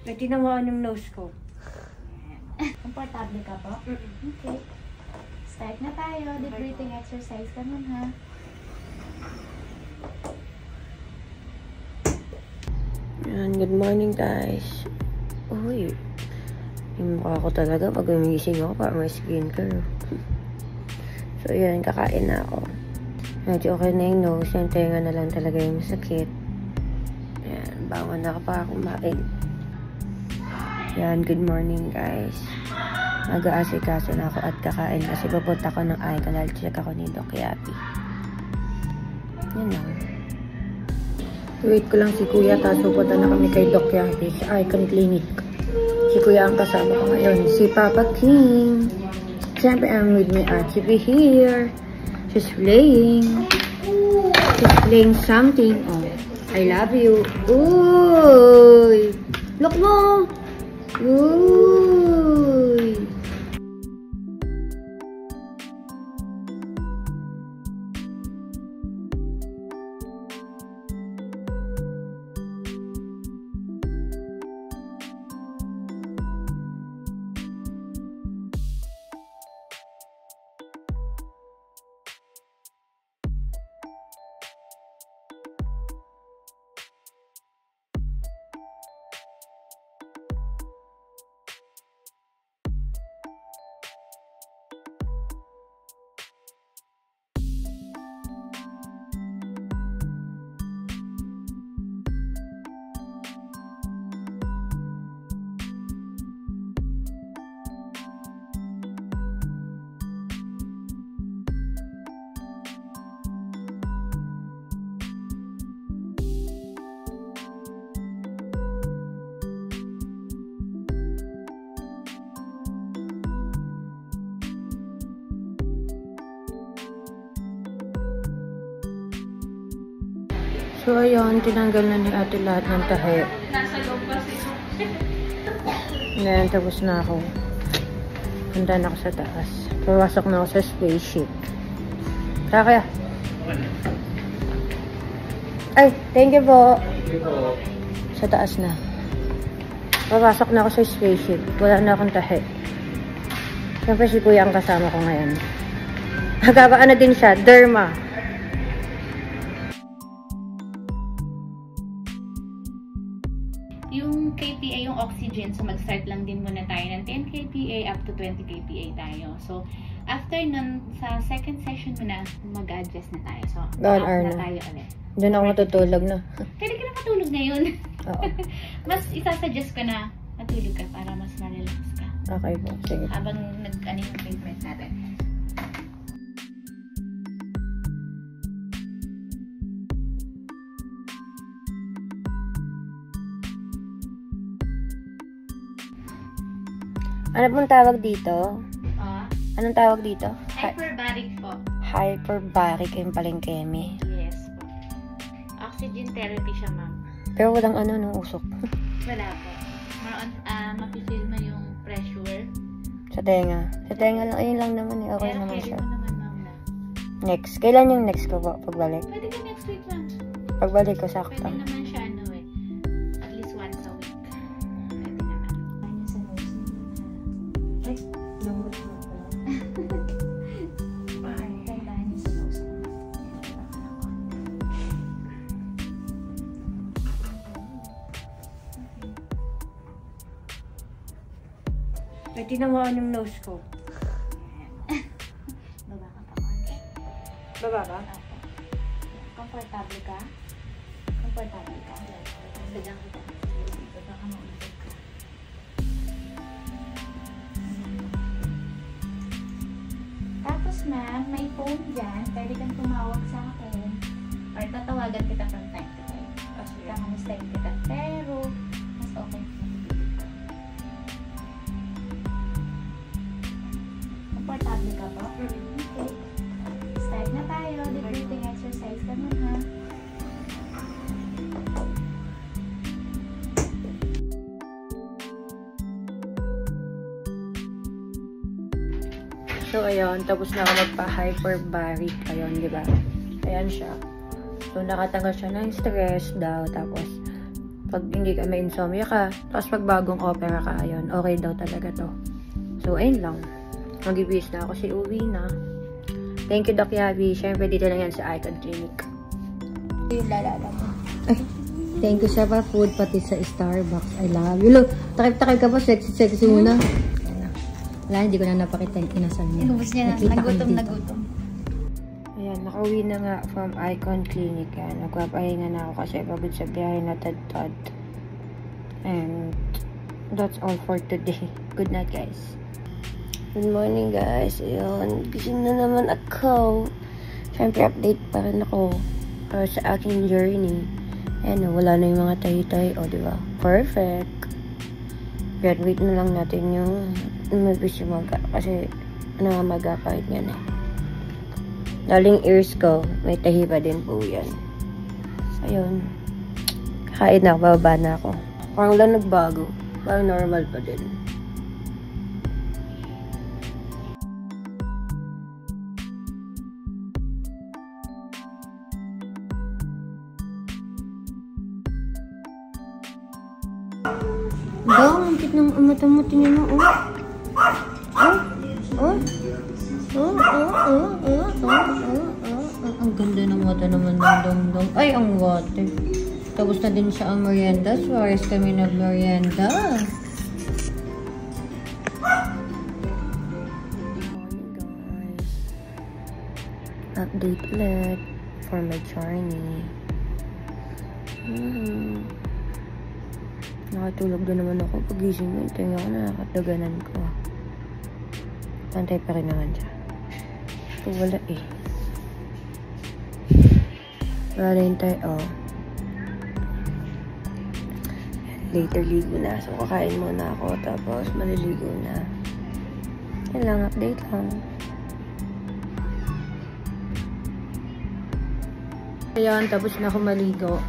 Tinamaan yung nose ko. Komportable ka po? Okay. Start na tayo. Deep breathing exercise ka nun, ha? Yan, good morning guys. Uy, yung mukha ko talaga pag umigising ako para may skincare. So yan, kakain na ako. Medyo okay na yung nose, yung tenga na lang talaga yung sakit. Yan, bangon na ako para kumain. Yan, good morning guys. Mag-aasikaso na ako at kakain kasi papunta ko ng eye canal. Check ako ni Doc Yapi. Yan lang. Wait ko lang si Kuya, tapos pupunta na kami kay Doc Yapi sa Icon Clinic. Si Kuya ang kasama ko ngayon, si Papa King. Siyempre, I'm with my Ate B here. She's playing. She's playing something. Oh, I love you. Uy! Look mo! Uy! So, ayun, tinanggal na ni Ate lahat ng tahe. Nasa loob kasi. Ngayon, tapos na ako. Handa na ako sa taas. Pawasok na ako sa spaceship. Kaya. Ay, thank you po. Sa taas na. Pawasok na ako sa spaceship. Wala na akong tahe. Siyempre si Kuya ang kasama ko ngayon. Nagkakaano din siya, derma. Yung kPa, yung oxygen, so mag-start lang din muna tayo ng 10 kPa up to 20 kPa tayo. So, after nun, sa second session muna, mag-adjust na tayo. So, Doon, na tayo ulit. Doon ako matutulog na. Pwede ka na matulog ngayon. Oo. Mas isasuggest ko na matulog ka para mas ma-relax ka. Okay po, sige. Habang nag-ano yung treatment natin. Ano pong tawag dito? Anong tawag dito? Hyperbaric po. Hyperbaric yung palengkeme. Yes po. Oxygen therapy siya, ma'am. Pero walang ano, no, usok. Wala po. Mapifeel mo yung pressure. Sa tenga. Sa tenga lang, ayun lang naman eh. Okay Pero naman pwede siya. mo naman, ma'am, na. Next. Kailan yung next ko po? Pagbalik? Pwede ka next week, ma'am. Pagbalik ko, Pwede sakto. naman siya, ano eh. At least once a week. Pwede naman. Ano sa nose mo? Ay, lambot mo pala. Tandahan niyo sa nose mo. Tinamaan yung nose ko. Baba ka pa konti. Baba ka? Komportable ka? Komportable ka? Bigyan kita. Baba ka maulog ka. Tapos ma'am, may phone dyan. Pwede kang tumawag sa akin. Or tatawagan kita from time to time. Kakamustahin kita. Pero, mas okay. Komportable ka po? Okay. Start na tayo. Deep breathing exercise ka muna. So, ayun. Tapos na ako magpa-hyperbaric. Ayun, di ba? Ayan siya. So, nakatanggal siya ng stress daw. Tapos, pag hindi ka may insomnia ka, tapos pag bagong opera ka, ayun, okay daw talaga to. So, ayun lang. Mag-ibis na ako si uwi na. Thank you, Doc Yabi. Siyempre, dito lang yan sa Icon Clinic. Yung lalala mo. Ay, thank you sa food, pati sa Starbucks. I love you. Look, takip-takip ka pa. Sexy muna. Wala, hindi ko na napakita yung inasal niya. Inubos niya na. Nagutom. Ayan, nakauwi na nga from Icon Clinic. Yan. Nagpapahinga na ako kasi pagod sa biyahe na tad-tad. And that's all for today. Good night, guys. Good morning, guys. Ayun, gising na naman ako. Siyempre, update pa rin ako para sa aking journey. Ayan, wala na yung mga tayo-tayo. O, diba? Perfect. But wait na lang natin yung umibis yung maga. Kasi, maga kahit yan eh. Daling ears ko, may tahi pa din po yan. Ayun. Kakain na ako, bababa na ako. Parang lang nagbago. Parang normal pa din. Bang, ang kit ng mata-mata niya na, oh. Ang ganda ng mata naman ng dong-dong. Ay, ang water. Tapos na din siya ang merienda. Suarez kami nag-merienda. Morning, guys. Update ulit for my journey. Nakatulog doon naman ako. Pagising mo, tingnan ko, nakakataganan ko. Pantay pa rin naman siya. Ito wala eh. Wala yung tayo, oh. Later ligo na. So, kakain muna ako. Tapos, maliligo na. Yan lang, update lang. Ayan, tapos na ako maligo.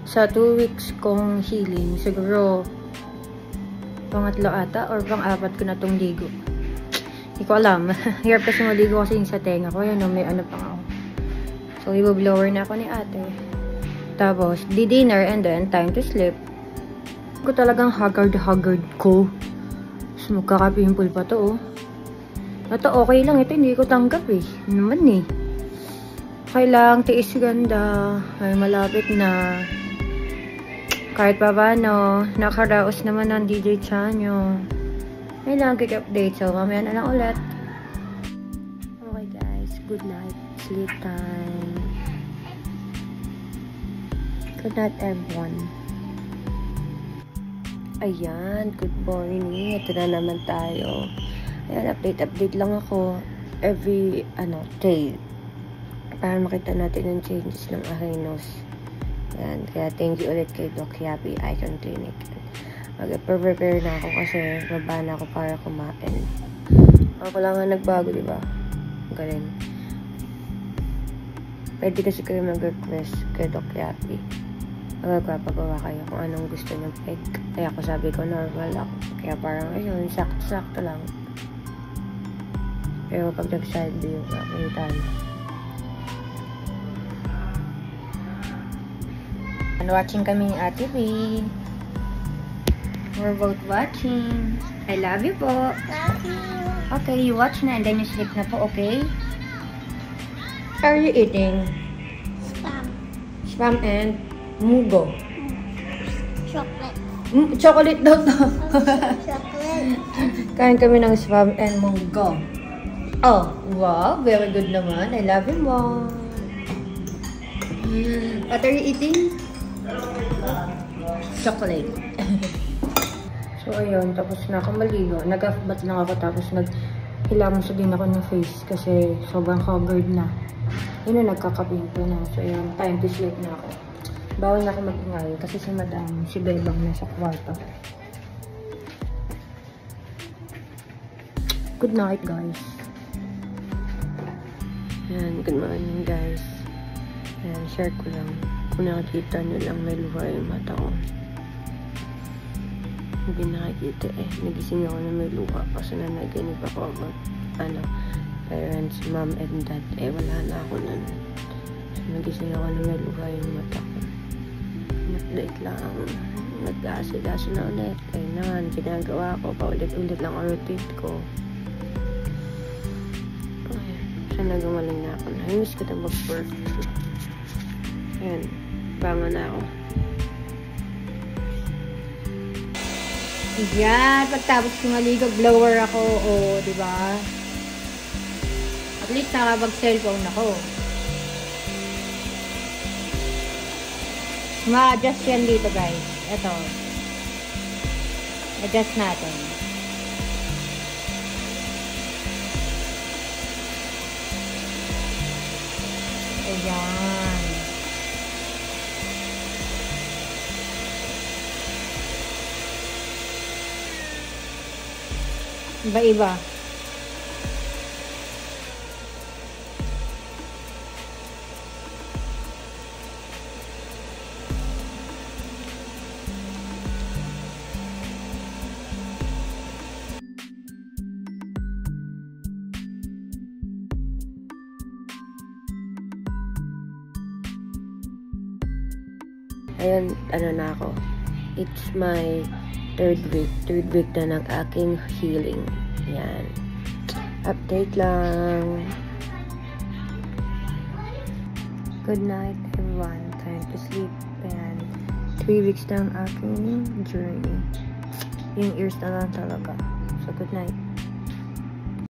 Sa 2 weeks kong healing, siguro pangatlo ata or pang-apat ko na tong ligo. Hindi ko alam. Hirap kasi maligo kasi yung sa tenga ko. Yan, may ano pang ako. So, i-blower na ako ni ate. Tapos, di-dinner and then time to sleep. Ko talagang haggard ko. So, magkaka-pimple pa to, oh. Ito, okay lang. Ito, hindi ko tanggap, eh. Naman, eh. Okay lang, tiis ganda. Ay, malapit na. Kahit pa paano, nakaraos naman ng DJ Chanyo. Ay lang, quick update. So, mamaya na lang ulit. Okay, guys. Good night. Sleep time. Good night, everyone. Ayan, good morning. Ito na naman tayo. Ayan, update lang ako every, day. Para makita natin yung changes ng aking nose. Ayan, kaya thank you ulit kay Doc Yabi, Icon Clinic. Mag-prepare na ako kasi baba na ako para kumain. Ako lang nga nagbago, diba? Galing. Pwede kasi kayo mag-request kay Doc Yabi. Magpapagawa kayo kung anong gusto nyo pick. Kaya ako sabi ko, normal ako. Kaya parang, ayun, sakto lang. Pero pag nag-side view, makikita na. Watching kami ni Ate B. We're both watching. I love you po. Love you. Okay, you watch na and then you sleep na po, okay? What are you eating? Spam. Spam and mugo. Chocolate. Chocolate daw to. Chocolate. Kain kami ng spam and mugo. Oh, wow. Very good naman. I love you, Mom. What are you eating? Chocolate. So, ayun. Tapos na ako maligo. Nag-afbat lang ako. Tapos nag-hilamos din ako ng face. Kasi sobrang covered na. Yun na, nagkakapimple na. So, ayun. Time to sleep na ako. Bawal na ako mag-ingay. Kasi si Madam, si Bebang nasa kwarto. Good night, guys. Ayan. Good morning, guys. Ayan. Share ko lang. Kung nakikita nyo lang, may luha yung mata ko. Hindi nakikita eh. Nagising ako na may luha. Kasi na naginip ako about, parents, mom, and dad. Eh, wala na ako nun. So, nagising ako na may luha yung mata ko. Update lang. nag-aasigaso na ulit. Ayun naman, ginagawa ko. Paulit-ulit lang ang routine ko. Ayun. Sana gumaling na ako. Namiss ko na mag-work. Ayun. Bangon na ako. Yan, pagtapos ko maligo, blower ako, di ba? At least nakapag-cellphone ako. Ma-adjust yan dito, guys. Ito. Adjust natin. Ayan. Iba-iba. Ayun, ano na ako. It's my third week na ng aking healing. Yan. Update lang. Good night, everyone. Time to sleep. And 3 weeks na ang aking journey. Yung ears na lang talaga. So, good night.